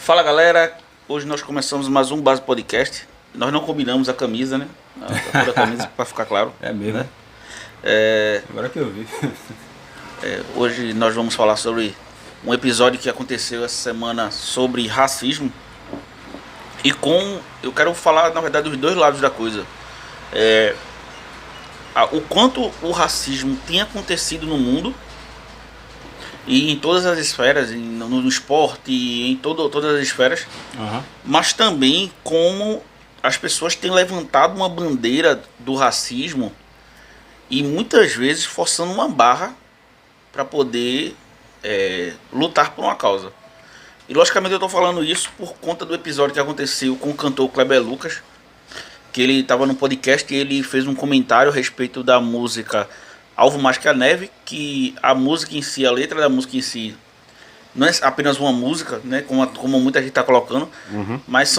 Fala galera, hoje nós começamos mais um Base Podcast. Nós não combinamos a camisa, né? A cor da camisa, para ficar claro. É mesmo, né? Agora que eu vi. Hoje nós vamos falar sobre um episódio que aconteceu essa semana sobre racismo. Eu quero falar, na verdade, dos dois lados da coisa. O quanto o racismo tem acontecido no mundo e em todas as esferas, no esporte, em todas as esferas, mas também como as pessoas têm levantado uma bandeira do racismo e muitas vezes forçando uma barra para poder lutar por uma causa. E logicamente eu estou falando isso por conta do episódio que aconteceu com o cantor Kleber Lucas, que ele estava no podcast e ele fez um comentário a respeito da música Alvo Mais Que a Neve, que a música em si, a letra da música em si, não é apenas uma música, né, como muita gente está colocando, mas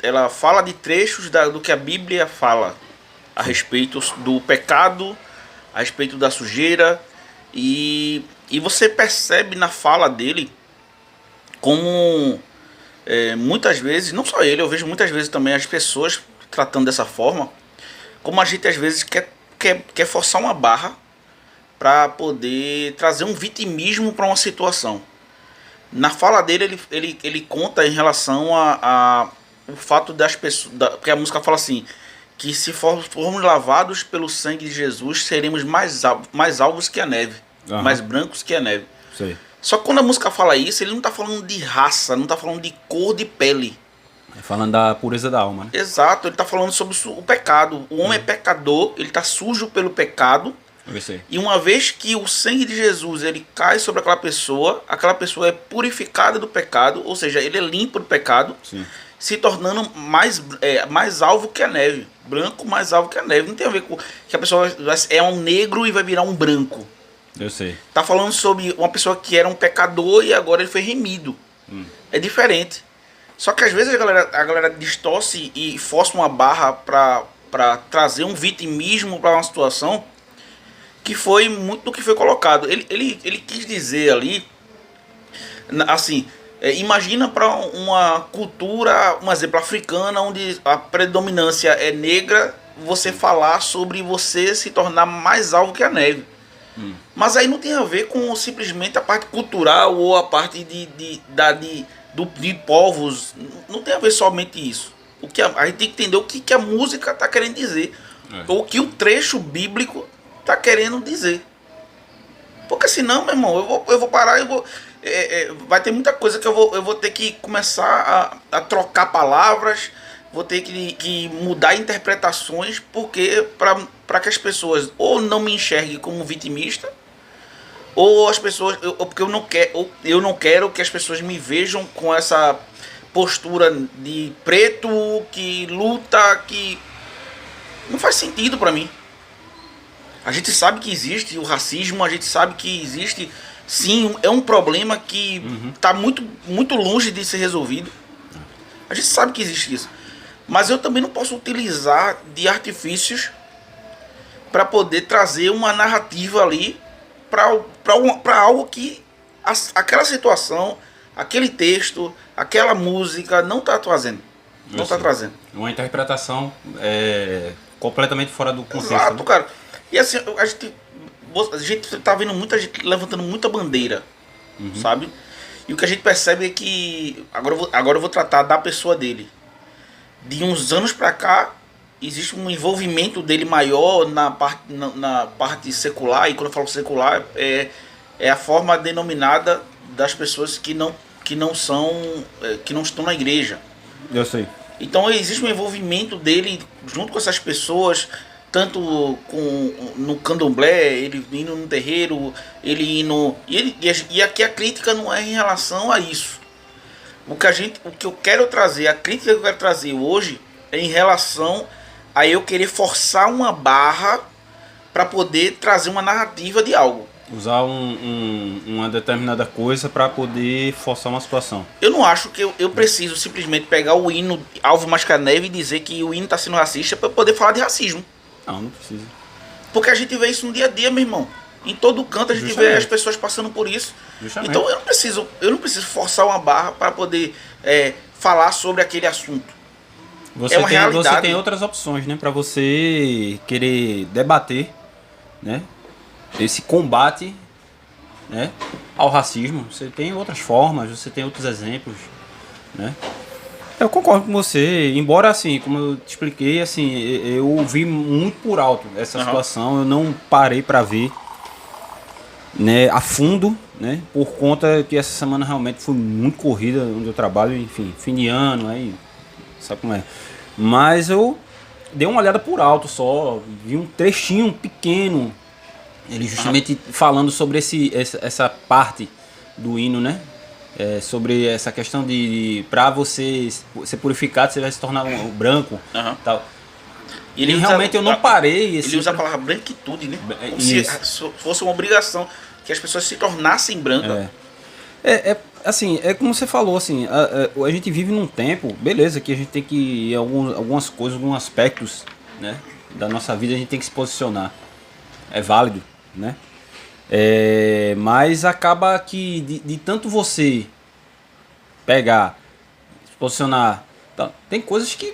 ela fala de trechos do que a Bíblia fala a respeito do pecado, a respeito da sujeira, e você percebe na fala dele como muitas vezes, não só ele, eu vejo muitas vezes também as pessoas tratando dessa forma, como a gente às vezes quer forçar uma barra para poder trazer um vitimismo para uma situação. Na fala dele, ele conta em relação a o fato das pessoas, porque a música fala assim, que se formos lavados pelo sangue de Jesus, seremos mais alvos que a neve, mais brancos que a neve. Sei. Só que quando a música fala isso, ele não está falando de raça, não está falando de cor de pele. Falando da pureza da alma, né? Exato, ele está falando sobre o pecado. O homem é pecador, ele está sujo pelo pecado. E uma vez que o sangue de Jesus ele cai sobre aquela pessoa é purificada do pecado, ou seja, ele é limpo do pecado, sim, se tornando mais alvo que a neve. Branco mais alvo que a neve. Não tem a ver com que a pessoa é um negro e vai virar um branco. Eu sei. Tá falando sobre uma pessoa que era um pecador e agora ele foi remido. É diferente. Só que às vezes a galera distorce e força uma barra para trazer um vitimismo para uma situação que foi muito do que foi colocado. Ele quis dizer ali, assim, imagina para uma cultura, um exemplo, africana, onde a predominância é negra, você falar sobre você se tornar mais alvo que a neve. Mas aí não tem a ver com simplesmente a parte cultural ou a parte de povos. Não tem a ver somente isso. A gente tem que entender o que a música está querendo dizer. Ou o que o trecho bíblico está querendo dizer. Porque senão, meu irmão, eu vou parar, vai ter muita coisa que eu vou ter que começar a trocar palavras, vou ter que mudar interpretações, porque para que as pessoas ou não me enxerguem como vitimista, ou as pessoas, porque eu não quero que as pessoas me vejam com essa postura de preto que luta, que não faz sentido para mim. A gente sabe que existe o racismo, a gente sabe que existe, sim, é um problema que está muito, muito longe de ser resolvido. A gente sabe que existe isso. Mas eu também não posso utilizar de artifícios para poder trazer uma narrativa ali para algo que aquela situação, aquele texto, aquela música não está trazendo. Não está trazendo. Uma interpretação completamente fora do contexto. Exato, né? Cara. E assim, a gente tá vendo muita gente levantando muita bandeira, sabe? E o que a gente percebe é que, agora eu vou tratar da pessoa dele. De uns anos pra cá, existe um envolvimento dele maior na parte secular, e quando eu falo secular, é a forma denominada das pessoas que não estão na igreja. Eu sei. Então existe um envolvimento dele junto com essas pessoas, tanto no candomblé, ele indo no terreiro, ele indo... E aqui a crítica não é em relação a isso. O que eu quero trazer, a crítica que eu quero trazer hoje é em relação a eu querer forçar uma barra para poder trazer uma narrativa de algo. Usar uma determinada coisa para poder forçar uma situação. Eu não acho que eu preciso simplesmente pegar o hino Alvo Mais Que a Neve e dizer que o hino está sendo racista para poder falar de racismo. Não precisa. Porque a gente vê isso no dia a dia, meu irmão. Em todo canto a gente Justamente. vê as pessoas passando por isso. Justamente. Então eu não preciso forçar uma barra para poder falar sobre aquele assunto. Você É uma tem, realidade. você tem outras opções, né? Para você querer debater, né? Esse combate, né? Ao racismo. Você tem outras formas, você tem outros exemplos, né? Eu concordo com você, embora assim, como eu te expliquei, assim, eu vi muito por alto essa situação, eu não parei para ver, né, a fundo, né, por conta que essa semana realmente foi muito corrida onde eu trabalho, enfim, fim de ano, aí, sabe como é. Mas eu dei uma olhada por alto só, vi um trechinho pequeno, ele justamente falando sobre essa parte do hino, né? Sobre essa questão de para você ser purificado, você vai se tornar um branco, tal. E realmente eu não parei. Ele usa a palavra branquitude, né? Como Isso. se fosse uma obrigação que as pessoas se tornassem brancas. Assim, é como você falou, assim, a gente vive num tempo, beleza, que a gente tem que algumas coisas, alguns aspectos, né, da nossa vida a gente tem que se posicionar. É válido, né? Mas acaba que de tanto você pegar, se posicionar, tem coisas que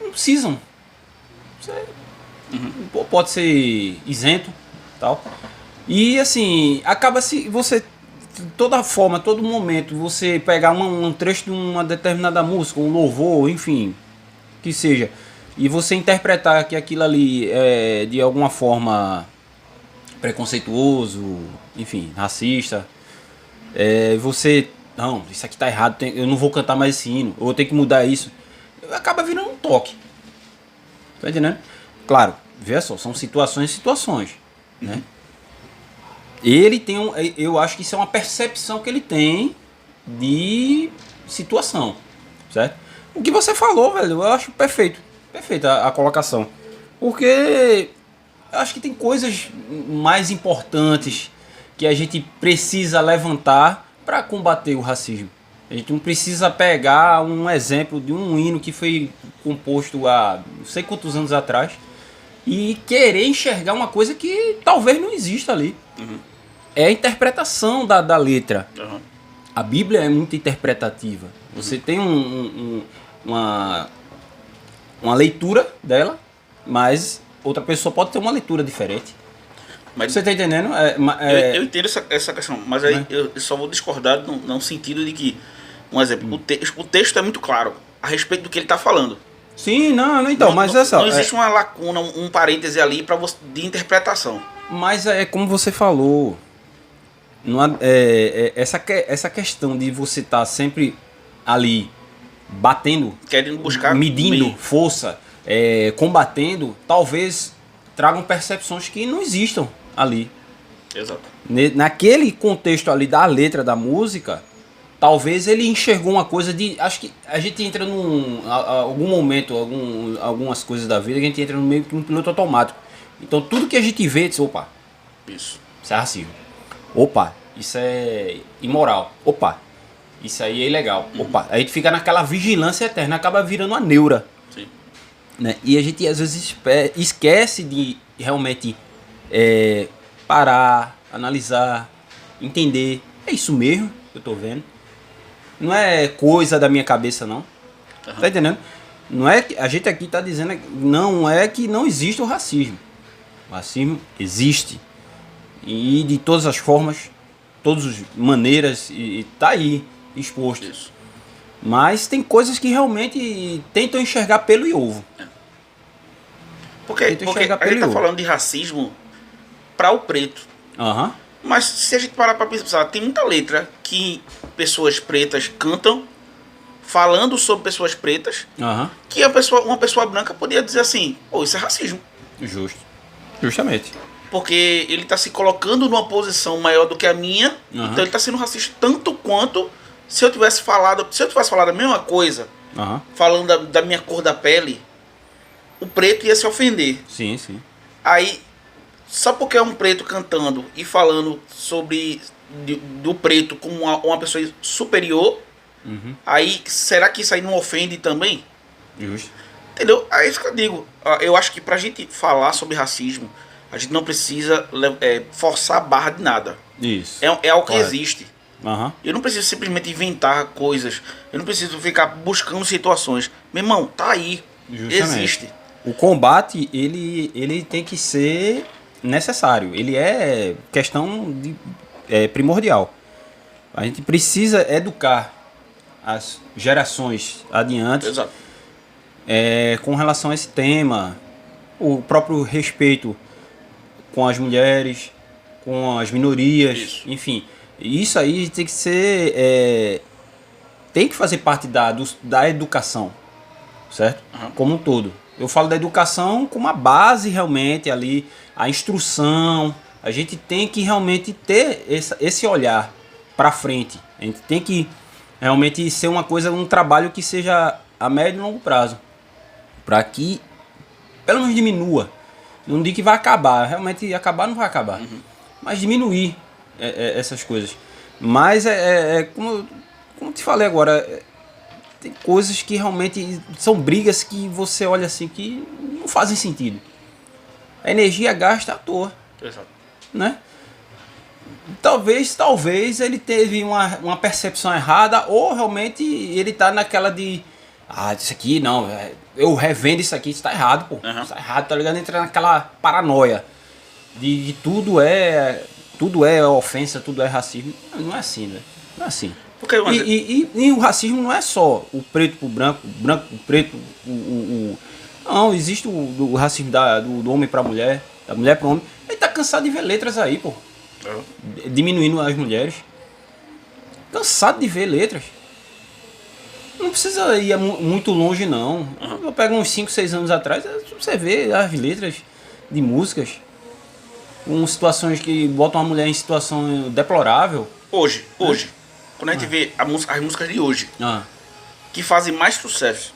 não precisam. Você pode ser isento, tal. E assim, acaba se você toda forma, todo momento, você pegar um trecho de uma determinada música, um louvor, enfim, que seja, e você interpretar que aquilo ali é de alguma forma preconceituoso, enfim, racista, você, não, isso aqui tá errado, eu não vou cantar mais esse hino, ou eu tenho que mudar isso, acaba virando um toque. Tá entendendo? Claro, veja só, são situações, né? Ele tem eu acho que isso é uma percepção que ele tem de situação, certo? O que você falou, velho, eu acho perfeita a colocação, porque eu acho que tem coisas mais importantes que a gente precisa levantar para combater o racismo. A gente não precisa pegar um exemplo de um hino que foi composto há não sei quantos anos atrás e querer enxergar uma coisa que talvez não exista ali. É a interpretação da letra. A Bíblia é muito interpretativa. Você tem uma leitura dela, mas outra pessoa pode ter uma leitura diferente. Mas você tá entendendo? Eu entendo essa questão, mas aí eu só vou discordar no sentido de que, um exemplo, o texto é muito claro a respeito do que ele está falando. Sim, não, então, mas essa... Não existe uma lacuna, um parêntese ali de interpretação. Mas é como você falou, essa questão de você estar sempre ali batendo, querendo buscar, medindo força, combatendo, talvez tragam percepções que não existam ali. Exato. Naquele contexto ali da letra da música, talvez ele enxergou uma coisa de... Acho que a gente entra algum momento, algumas coisas da vida, que a gente entra no meio que um piloto automático. Então tudo que a gente vê, diz, opa, isso é racismo. Opa, isso é imoral. Opa, isso aí é ilegal. Opa, a gente fica naquela vigilância eterna, acaba virando uma neura. Sim. Né? E a gente às vezes esquece de realmente parar, analisar, entender. É isso mesmo que eu tô vendo. Não é coisa da minha cabeça, não. Tá entendendo? Não é que a gente aqui tá dizendo, não é que não existe o racismo. O racismo existe. E de todas as formas, todas as maneiras, e tá aí exposto. Isso. Mas tem coisas que realmente tentam enxergar pelo e ovo. Porque a gente tá falando de racismo para o preto. Mas se a gente parar para pensar, tem muita letra que pessoas pretas cantam falando sobre pessoas pretas, que uma pessoa branca poderia dizer assim, pô, isso é racismo. Justamente. Porque ele está se colocando numa posição maior do que a minha, então ele está sendo racista tanto quanto se eu tivesse falado a mesma coisa, falando da minha cor da pele, o preto ia se ofender. Sim. Aí, só porque é um preto cantando e falando do preto como uma pessoa superior, aí será que isso aí não ofende também? Justo. Entendeu? É isso que eu digo. Eu acho que pra gente falar sobre racismo, A gente não precisa forçar a barra de nada. Isso. É algo que Correto. existe. Aham. Eu não preciso simplesmente inventar coisas. Eu não preciso ficar buscando situações. Meu irmão, tá aí. Justamente. Existe. O combate, ele tem que ser necessário. Ele é questão primordial. A gente precisa educar as gerações adiante Exato. com relação a esse tema. O próprio respeito com as mulheres, com as minorias, Isso. enfim. Isso aí tem que ser... tem que fazer parte da educação, certo? Uhum. Como um todo. Eu falo da educação como a base realmente ali, a instrução. A gente tem que realmente ter esse olhar para frente. A gente tem que realmente ser uma coisa, um trabalho que seja a médio e longo prazo. Para que pelo menos diminua. Não digo que vai acabar. Realmente acabar não vai acabar. Uhum. Mas diminuir essas coisas. Mas como eu te falei agora, tem coisas que realmente são brigas que você olha assim que não fazem sentido. A energia gasta à toa, Exato. né? Talvez ele teve uma percepção errada ou realmente ele tá naquela de isso aqui não, eu revendo isso aqui, isso tá errado, pô. Uhum. Isso tá errado, tá ligado? Entra naquela paranoia de tudo é ofensa, tudo é racismo. Não é assim, velho. Não é assim. Porque, E o racismo não é só o preto pro branco, o branco pro preto, não, existe o racismo do homem pra mulher, da mulher pro homem. Ele tá cansado de ver letras aí, pô. Diminuindo as mulheres. Cansado de ver letras. Não precisa ir muito longe, não. Eu pego uns 5, 6 anos atrás, você vê as letras de músicas com situações que botam a mulher em situação deplorável. Hoje, quando a gente vê as músicas de hoje, Ah, que fazem mais sucesso,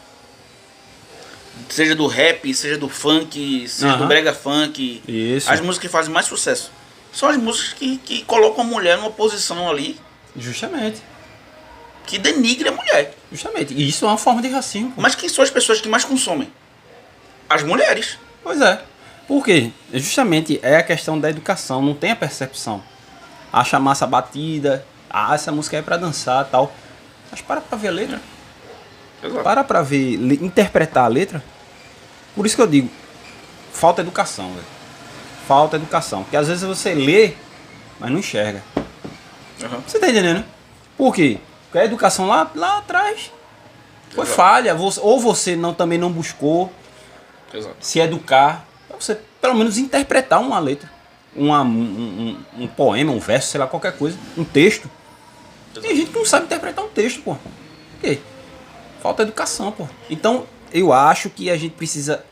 seja do rap, seja do funk, seja do brega funk, isso. as músicas que fazem mais sucesso são as músicas que colocam a mulher numa posição ali Justamente. que denigre a mulher. Justamente. E isso é uma forma de racismo. Pô. Mas quem são as pessoas que mais consomem? As mulheres. Pois é. Por quê? Justamente é a questão da educação, não tem a percepção. Acha massa a batida, essa música é pra dançar e tal. Mas para pra ver a letra. Exato. Para pra ver, interpretar a letra. Por isso que eu digo, falta educação, velho. Falta educação. Porque às vezes você lê, mas não enxerga. Uhum. Você tá entendendo? Por quê? Porque a educação lá atrás foi falha. Ou você também não buscou Exato. se educar. Pra você pelo menos interpretar uma letra. Um poema, um verso, sei lá, qualquer coisa. Um texto. Tem gente que não sabe interpretar um texto, pô. Por quê? Falta educação, pô. Então, eu acho que a gente precisa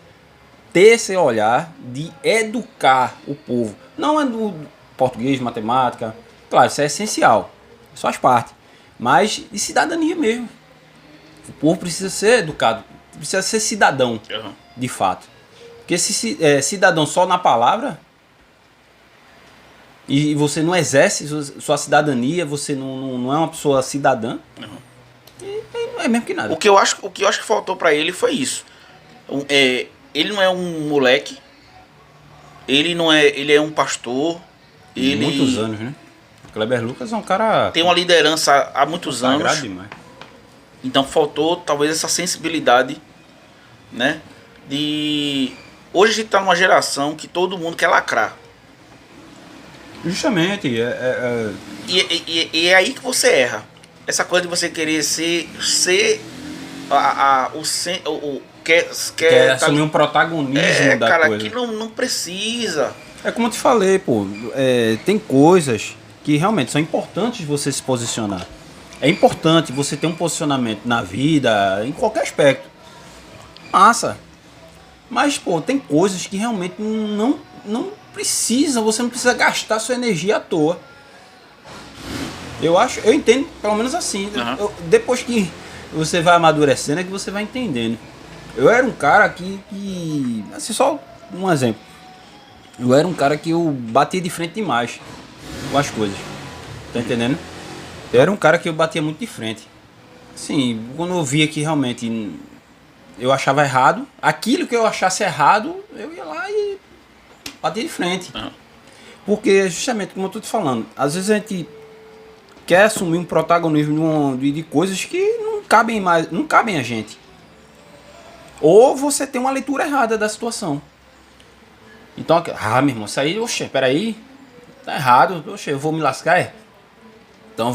ter esse olhar de educar o povo. Não é do português, matemática. Claro, isso é essencial. Isso faz parte. Mas de cidadania mesmo. O povo precisa ser educado. Precisa ser cidadão, Uhum. de fato. Porque se cidadão só na palavra e você não exerce sua cidadania, você não é uma pessoa cidadã, não é mesmo que nada. O que eu acho que faltou pra ele foi isso. Ele não é um moleque. Ele é um pastor. Ele Muitos anos, né? Kleber Lucas é um cara tem uma liderança há muitos sagrado anos. demais. Então faltou talvez essa sensibilidade, né? Hoje a gente tá numa geração que todo mundo quer lacrar. Justamente. E é aí que você erra. Essa coisa de você querer ser Quer assumir um protagonismo da cara, coisa. que não precisa. É como eu te falei, pô. Tem coisas que realmente são importantes você se posicionar. É importante você ter um posicionamento na vida, em qualquer aspecto. Massa. Mas, pô, tem coisas que realmente não precisa, você não precisa gastar sua energia à toa. Eu entendo, pelo menos assim. Uhum. Depois que você vai amadurecendo, é que você vai entendendo. Eu era um cara que assim, só um exemplo. Eu era um cara que eu batia de frente demais com as coisas. Tá entendendo? Eu era um cara que eu batia muito de frente. Assim, quando eu via que realmente eu achava errado, aquilo que eu achasse errado, eu ia lá e bater de frente. Uhum. Porque, justamente, como eu tô te falando, às vezes a gente quer assumir um protagonismo de coisas que não cabem mais, não cabem a gente. Ou você tem uma leitura errada da situação. Então, meu irmão, isso aí, oxe, peraí, tá errado, oxe, eu vou me lascar, é? Então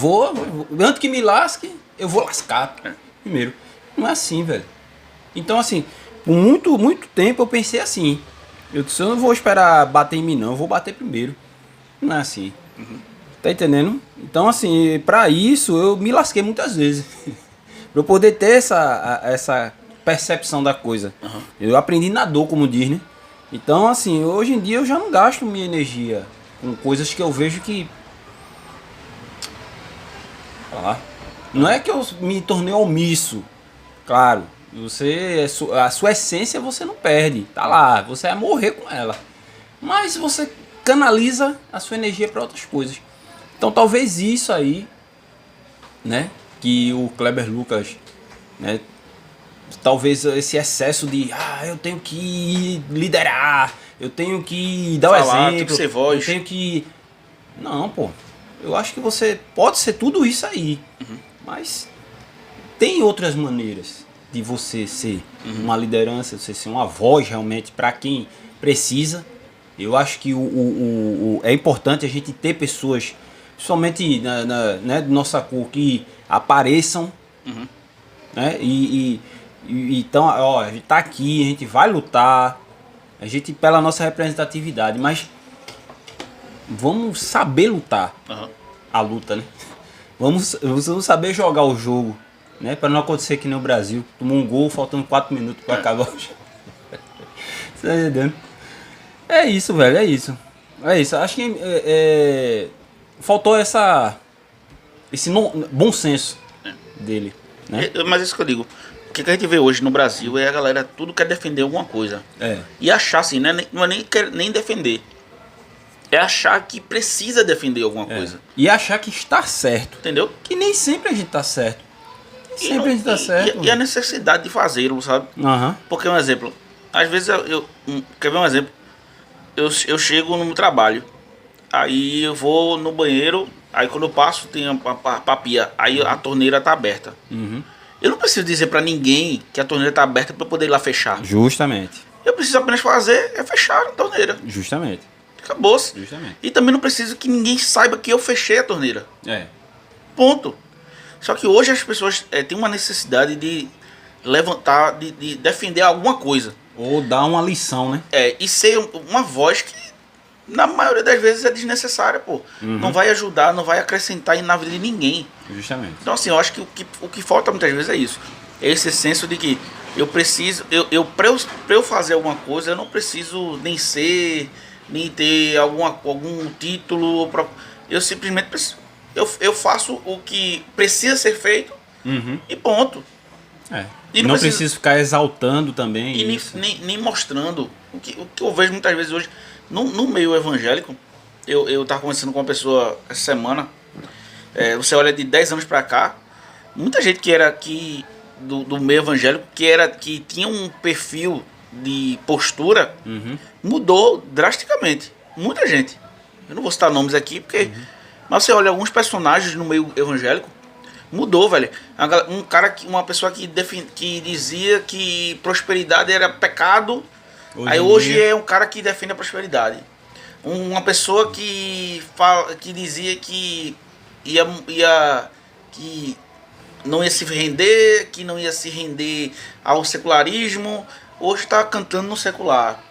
antes que me lasque, eu vou lascar primeiro. Não é assim, velho. Então, assim, por muito, muito tempo eu pensei assim. Eu disse, eu não vou esperar bater em mim, não, eu vou bater primeiro. Não é assim. Tá entendendo? Então, assim, pra isso eu me lasquei muitas vezes. Pra eu poder ter essa percepção da coisa. Uhum. Eu aprendi na dor, como diz, né? Então, assim, hoje em dia eu já não gasto minha energia com coisas que eu vejo que... Não é que eu me tornei omisso. Claro, a sua essência você não perde. Tá lá, você vai morrer com ela. Mas você canaliza a sua energia para outras coisas. Então talvez isso aí, né, que o Kleber Lucas, né, talvez esse excesso de eu tenho que liderar, eu tenho que dar o exemplo, tem que ser voz. eu tenho que... Não, pô. Eu acho que você pode ser tudo isso aí, mas tem outras maneiras de você ser uma liderança, você ser uma voz realmente para quem precisa. Eu acho que é importante a gente ter pessoas, principalmente né, de nossa cor, que apareçam, né, então, ó, a gente tá aqui, a gente vai lutar, a gente pela nossa representatividade, mas vamos saber lutar a luta, né? Vamos saber jogar o jogo, né? Para não acontecer que nem o Brasil, tomou um gol faltando 4 minutos para acabar o jogo. Você tá entendendo? É isso, velho, é isso. É isso. Acho que faltou esse bom senso dele, né? Mas é isso que eu digo. O que a gente vê hoje no Brasil é a galera tudo quer defender alguma coisa. E achar assim, não é nem defender. É achar que precisa defender alguma coisa. E achar que está certo. Entendeu? Que nem sempre a gente tá certo. Nem sempre a gente tá certo. E a necessidade de fazê-lo, sabe? Porque um exemplo. Às vezes quer ver um exemplo? Eu chego no trabalho. Aí eu vou no banheiro. Aí quando eu passo tem a pia. Aí a torneira tá aberta. Eu não preciso dizer pra ninguém que a torneira tá aberta pra eu poder ir lá fechar. Justamente. Eu preciso apenas fechar a torneira. Justamente. Acabou-se. Justamente. E também não preciso que ninguém saiba que eu fechei a torneira. Ponto. Só que hoje as pessoas têm uma necessidade de levantar, de defender alguma coisa. Ou dar uma lição, né? E ser uma voz que, na maioria das vezes, é desnecessária, pô. Não vai ajudar, não vai acrescentar na vida de ninguém. Justamente. Então, assim, eu acho que o que falta muitas vezes é isso. É esse senso de que eu preciso... Pra eu fazer alguma coisa, eu não preciso nem ser... nem ter algum título. Eu simplesmente preciso, eu faço o que precisa ser feito e ponto. E não preciso ficar exaltando também. E nem mostrando. O que eu vejo muitas vezes hoje no meio evangélico. Eu estava conversando com uma pessoa essa semana. Você olha de 10 anos para cá, muita gente que era aqui do meio evangélico, que tinha um perfil de postura, mudou drasticamente. Muita gente. Eu não vou citar nomes aqui, porque... Mas você olha alguns personagens no meio evangélico, mudou, velho. Uma pessoa que dizia que prosperidade era pecado, hoje é um cara que defende a prosperidade. Uma pessoa que dizia que que não ia se render, que não ia se render ao secularismo, hoje está cantando no secular.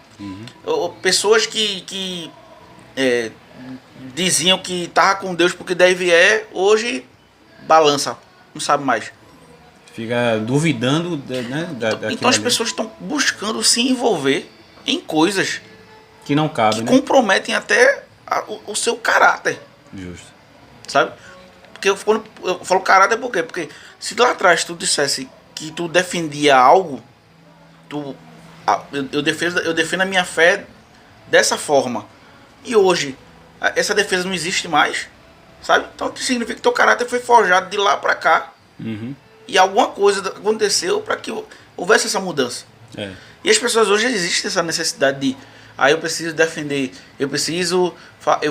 Pessoas que diziam que estava com Deus porque deve hoje balança, não sabe mais. Fica duvidando, né, então as pessoas estão buscando se envolver em coisas que não cabem, que comprometem até o seu caráter. Justo. Sabe? Porque quando eu falo caráter, por quê? Porque se lá atrás tu dissesse que tu defendia algo, eu defendo a minha fé dessa forma. E hoje, essa defesa não existe mais, sabe? Então significa que teu caráter foi forjado de lá pra cá. E alguma coisa aconteceu para que houvesse essa mudança. E as pessoas hoje existem essa necessidade de Aí eu preciso defender, eu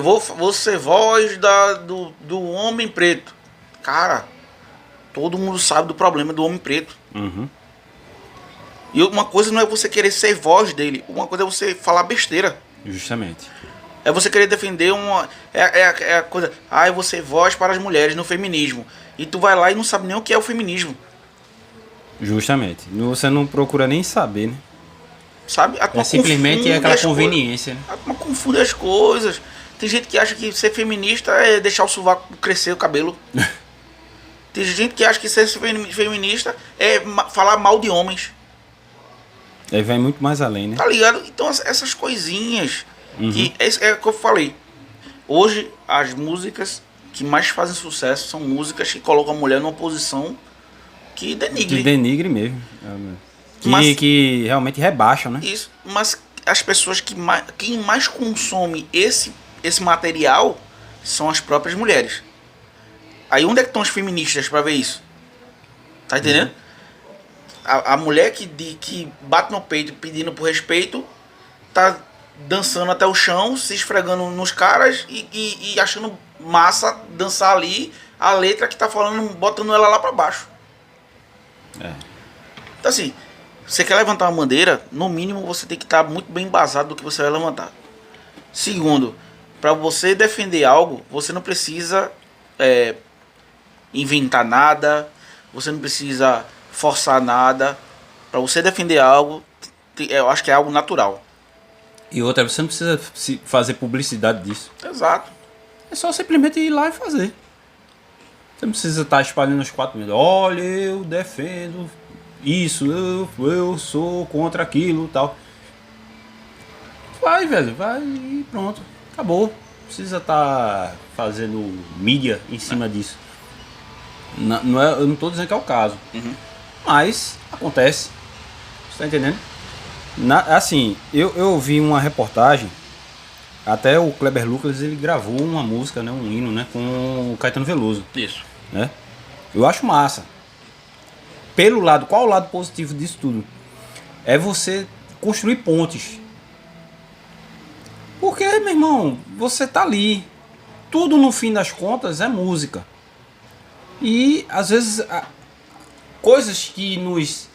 vou ser voz do homem preto. Cara, todo mundo sabe do problema do homem preto. Uhum. E uma coisa não é você querer ser voz dele, uma coisa é você falar besteira. Justamente. É você querer defender uma. É a coisa. Eu vou ser voz para as mulheres no feminismo. E tu vai lá e não sabe nem o que é o feminismo. Justamente. Você não procura nem saber, né? Sabe? Simplesmente é aquela conveniência, né? Confunde as coisas. Tem gente que acha que ser feminista é deixar o sovaco crescer o cabelo. Tem gente que acha que ser feminista é falar mal de homens. Aí vai muito mais além, né? Tá ligado? Então essas coisinhas. Que é o que eu falei. Hoje as músicas que mais fazem sucesso são músicas que colocam a mulher numa posição que denigre. Que denigre mesmo. Que realmente rebaixam, né? Isso. Mas as pessoas quem mais consome esse material são as próprias mulheres. Aí onde é que estão as feministas pra ver isso? Tá entendendo? A mulher que bate no peito pedindo por respeito tá dançando até o chão, se esfregando nos caras e achando massa dançar ali a letra que tá falando, botando ela lá pra baixo. Então assim, você quer levantar uma bandeira, no mínimo você tem que estar muito bem embasado do que você vai levantar. Segundo, para você defender algo, você não precisa inventar nada, você não precisa forçar nada. Para você defender algo, eu acho que é algo natural. E outra, você não precisa fazer publicidade disso. Exato. É só simplesmente ir lá e fazer. Você não precisa estar espalhando os 4 minutos. Olha, eu defendo isso, eu sou contra aquilo e tal. Vai, velho, vai e pronto. Acabou. Não precisa estar fazendo mídia em cima disso. Não é, eu não estou dizendo que é o caso. Mas acontece. Você tá entendendo? Assim, eu vi uma reportagem. Até o Kleber Lucas, ele gravou uma música, né, um hino, né, com o Caetano Veloso. Isso. Né? Eu acho massa. Pelo lado, qual o lado positivo disso tudo? É você construir pontes. Porque, meu irmão, você tá ali. Tudo no fim das contas é música. E às vezes coisas que nos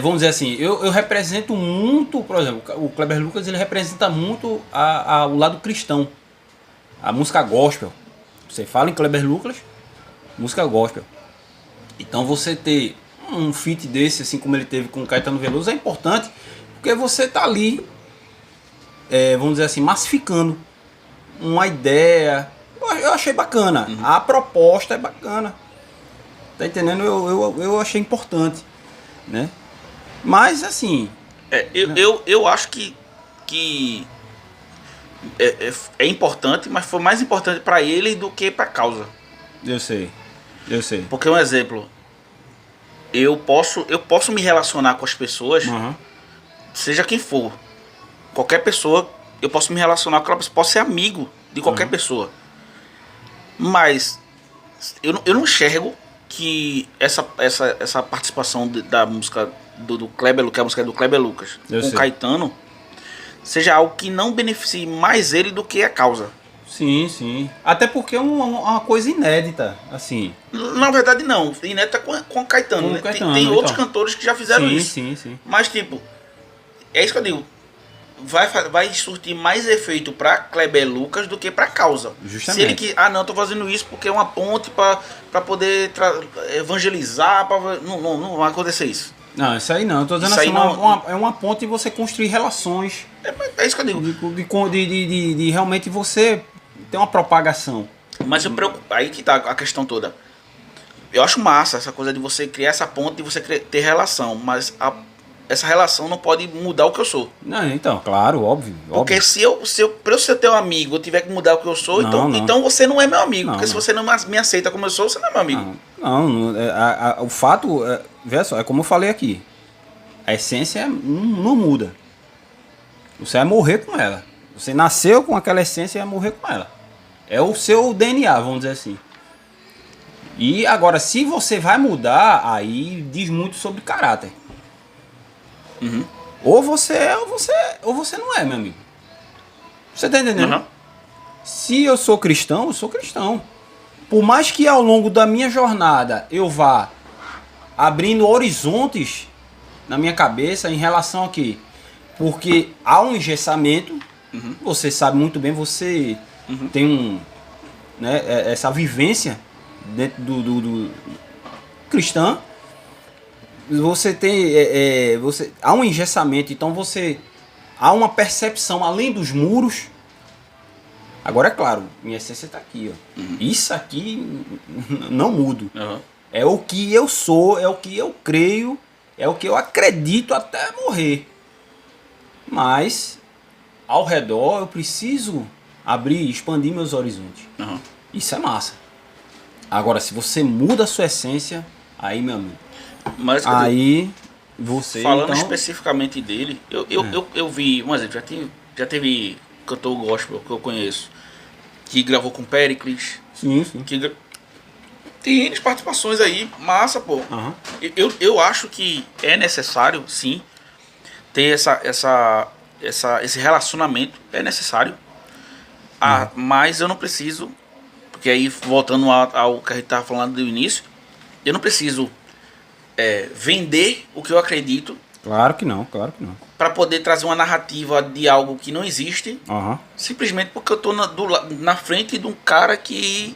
vamos dizer assim, eu represento muito, por exemplo, o Kleber Lucas, ele representa muito o lado cristão, a música gospel. Você fala em Kleber Lucas, música gospel. Então você ter um feat desse, assim como ele teve com o Caetano Veloso, é importante, porque você tá ali, vamos dizer assim, massificando uma ideia. Eu achei bacana, a proposta é bacana, tá entendendo? Eu achei importante, né? Mas assim... Eu acho que é importante, mas foi mais importante para ele do que para a causa. Eu sei. Porque um exemplo, eu posso me relacionar com as pessoas, seja quem for, qualquer pessoa, eu posso me relacionar com ela, posso ser amigo de qualquer pessoa, mas eu não enxergo que essa participação da música do Kleber, que é a música do Kleber Lucas, com o Caetano, seja algo que não beneficie mais ele do que a causa. Sim. Até porque é uma coisa inédita, assim. Na verdade não, inédita com o Caetano, né? Tem outros cantores que já fizeram isso. Sim. Mas tipo, é isso que eu digo. Vai surtir mais efeito pra Kleber Lucas do que pra causa. Justamente. Se ele que não, tô fazendo isso porque é uma ponte pra poder evangelizar, não vai acontecer isso. Não, isso aí não. Eu tô dizendo assim, é uma ponte e você construir relações. É isso que eu digo. De realmente você ter uma propagação. Mas eu preocupo, aí que tá a questão toda. Eu acho massa essa coisa de você criar essa ponte e você ter relação, mas essa relação não pode mudar o que eu sou. Não, então, claro, óbvio. Porque pra eu ser teu amigo, eu tiver que mudar o que eu sou, então você não é meu amigo. Porque se você não me aceita como eu sou, você não é meu amigo. O fato, veja só, é como eu falei aqui. A essência não muda. Você vai morrer com ela. Você nasceu com aquela essência e vai morrer com ela. É o seu DNA, vamos dizer assim. E agora, se você vai mudar, aí diz muito sobre caráter. Ou você é, ou você não é, meu amigo. Você tá entendendo? Uhum. Se eu sou cristão, eu sou cristão. Por mais que ao longo da minha jornada eu vá abrindo horizontes na minha cabeça em relação a quê? Porque há um engessamento, você sabe muito bem, você tem né, essa vivência dentro do cristã, você tem há um engessamento, então você há uma percepção além dos muros. Agora é claro, minha essência está aqui, ó. Isso aqui não mudo. Uhum. É o que eu sou, é o que eu creio, é o que eu acredito até morrer. Mas ao redor eu preciso abrir, expandir meus horizontes. Uhum. Isso é massa. Agora, se você muda a sua essência, aí, meu amigo, Mas aí você falando então, especificamente dele, eu vi, um exemplo, já teve cantor gospel que eu conheço, que gravou com Péricles, sim, sim. Tem N participações aí, massa, pô. Aham. Eu acho que é necessário, sim, ter esse relacionamento, é necessário. Mas eu não preciso, porque aí voltando ao que a gente estava falando do início, eu não preciso vender o que eu acredito Claro que não, claro que não. para poder trazer uma narrativa de algo que não existe, Aham. simplesmente porque eu tô na frente de um cara que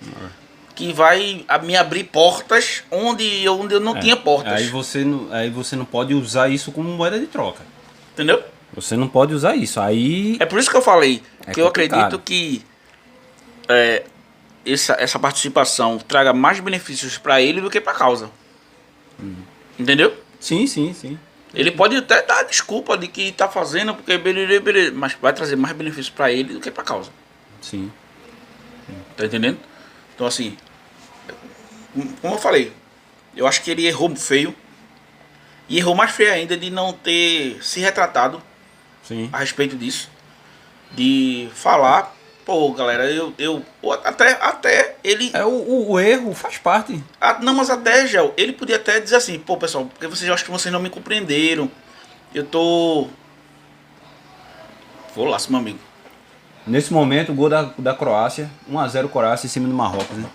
vai me abrir portas onde eu não tinha portas. Aí você não pode usar isso como moeda de troca. Entendeu? Você não pode usar isso. Aí É por isso que eu falei É que eu complicado. acredito que essa participação traga mais benefícios para ele do que para a causa. Entendeu? sim, sim, sim. Ele pode até dar desculpa de que tá fazendo porque beleza, mas vai trazer mais benefícios para ele do que para a causa. Sim. Tá entendendo? Então assim, como eu falei, eu acho que ele errou feio. E errou mais feio ainda de não ter se retratado Sim. a respeito disso. De falar, pô, galera, até ele. O erro faz parte. Não, mas até, Gel, ele podia até dizer assim, pô, pessoal, porque eu acho que vocês não me compreenderam. Eu tô. Vou lá, meu amigo. Nesse momento, o gol da Croácia, 1-0 Croácia em cima do Marrocos, né?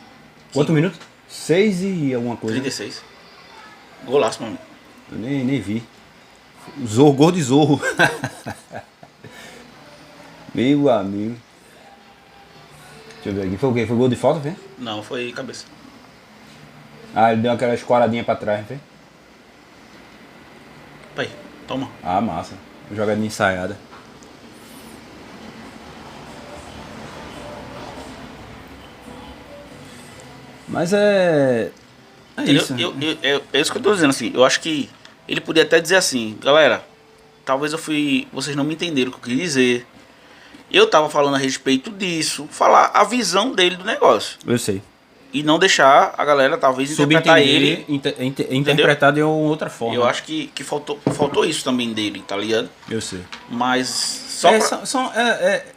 Quanto minuto? 6 e alguma coisa. 36. Golaço, meu amigo. Eu nem vi. Zorro, gol de Zorro. Meu amigo. Deixa eu ver aqui. Foi o quê? Foi gol de falta, foi? Não, foi cabeça. Ah, ele deu aquela escoradinha pra trás, não foi? Aí, toma. Ah, massa. Jogadinha ensaiada. Mas é Entendeu? isso. É isso que eu tô dizendo, assim. Eu acho que ele podia até dizer assim, galera, talvez vocês não me entenderam o que eu quis dizer. Eu tava falando a respeito disso, falar a visão dele do negócio. Eu sei. E não deixar a galera, talvez, interpretar ele. Interpretar de outra forma. Eu acho que faltou isso também dele, tá ligado? Eu sei. Mas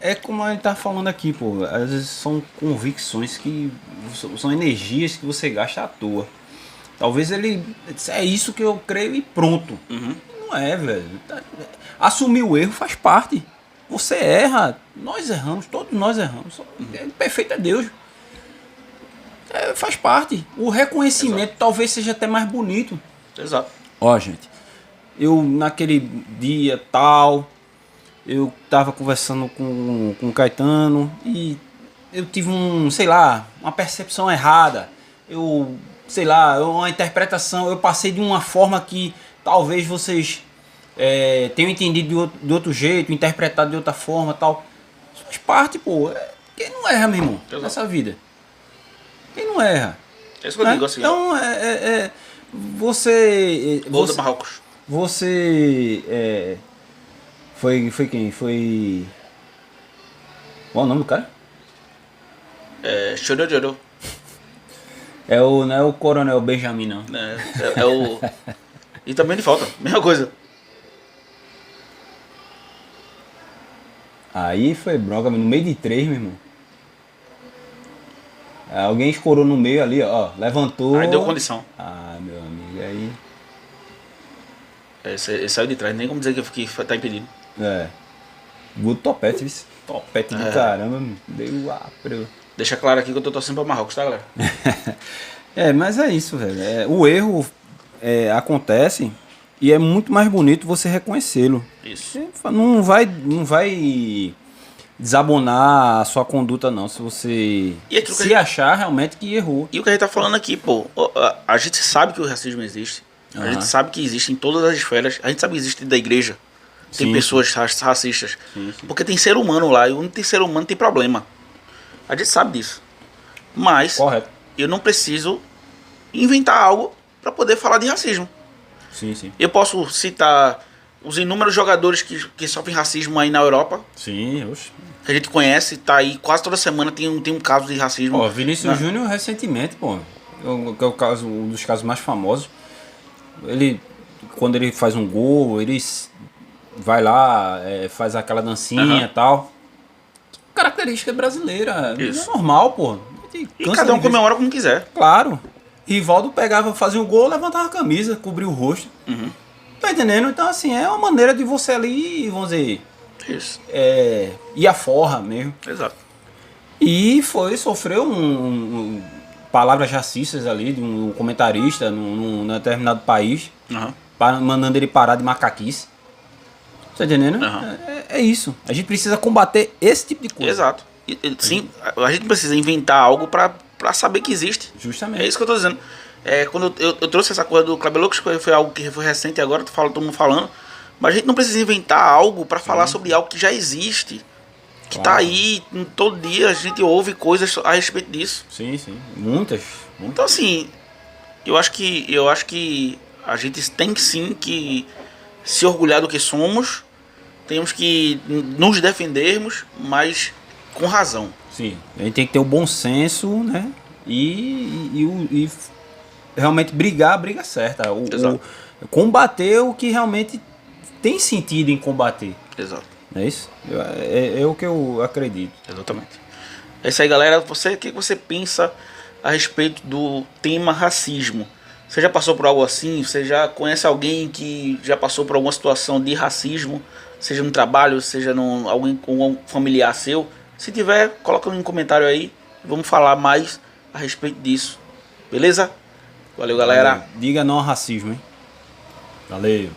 É como a gente tá falando aqui, pô. Às vezes são convicções que são energias que você gasta à toa. Talvez ele é isso que eu creio e pronto. Não é, velho. Assumir o erro faz parte. Você erra, nós erramos, todos nós erramos. Perfeito é Deus. Faz parte. O reconhecimento talvez seja até mais bonito. Exato. Ó, gente, eu naquele dia tal, eu tava conversando com o Caetano e eu tive uma percepção errada. Uma interpretação, eu passei de uma forma que talvez vocês tenham entendido de outro jeito, interpretado de outra forma tal. Isso faz parte, pô. Quem não erra, meu irmão, nessa vida? Quem não erra? É isso que eu digo, assim. Então, você... Gol do Marrocos. Você... Foi quem? Foi... Qual é o nome do cara? Chorororô. Não é o Coronel Benjamin, não. É o... E também de falta, mesma coisa. Aí foi bronca, no meio de 3, meu irmão. Alguém escorou no meio ali, ó. Levantou. Aí deu condição. Ah, meu amigo, aí... Ele saiu de trás, nem como dizer que tá impedido. Gol do Topete, viu? Topete do caramba, deu Deixa claro aqui que eu tô torcendo pra Marrocos, tá, galera? Mas é isso, velho. O erro acontece e é muito mais bonito você reconhecê-lo. Isso. Não vai desabonar a sua conduta, não, se você achar realmente que errou. E o que a gente tá falando aqui, pô, a gente sabe que o racismo existe. A gente sabe que existe em todas as esferas. A gente sabe que existe da igreja. Tem pessoas racistas. Sim. Porque tem ser humano lá. E onde tem ser humano tem problema. A gente sabe disso. Mas correto. Eu não preciso inventar algo para poder falar de racismo. Sim. Eu posso citar os inúmeros jogadores que sofrem racismo aí na Europa. Sim, oxe. Que a gente conhece, tá aí quase toda semana tem um caso de racismo. Vinícius Júnior recentemente, que é um dos casos mais famosos. Quando ele faz um gol, ele vai lá, faz aquela dancinha e tal. Característica brasileira. Isso. É normal, pô. E cada um comemora como quiser. Claro. Rivaldo fazia um gol, levantava a camisa, cobria o rosto. Tá entendendo? Então, assim, é uma maneira de você ali, vamos dizer... Isso. Ir à forra mesmo. Exato. E sofreu palavras racistas ali de um comentarista num determinado país, mandando ele parar de macaquice. Tá entendendo? É isso. A gente precisa combater esse tipo de coisa. Exato. Sim, a gente precisa inventar algo pra saber que existe. Justamente. É isso que eu tô dizendo. Quando eu trouxe essa coisa do Kleber Lucas, foi algo que foi recente agora, todo mundo falando. Mas a gente não precisa inventar algo pra falar sobre algo que já existe. Que tá aí, todo dia a gente ouve coisas a respeito disso. Sim. Muitas. Então, assim, eu acho que a gente tem sim que se orgulhar do que somos. Temos que nos defendermos, mas com razão. Sim, a gente tem que ter o bom senso, né? E realmente briga certa. Combater o que realmente tem sentido em combater. Exato. Não é isso? É o que eu acredito. Exatamente. É isso aí, galera. O que você pensa a respeito do tema racismo? Você já passou por algo assim? Você já conhece alguém que já passou por alguma situação de racismo? Seja no trabalho, seja alguém com um familiar seu? Se tiver, coloca um comentário aí. Vamos falar mais a respeito disso. Beleza? Valeu, galera. Diga não ao racismo, hein? Valeu.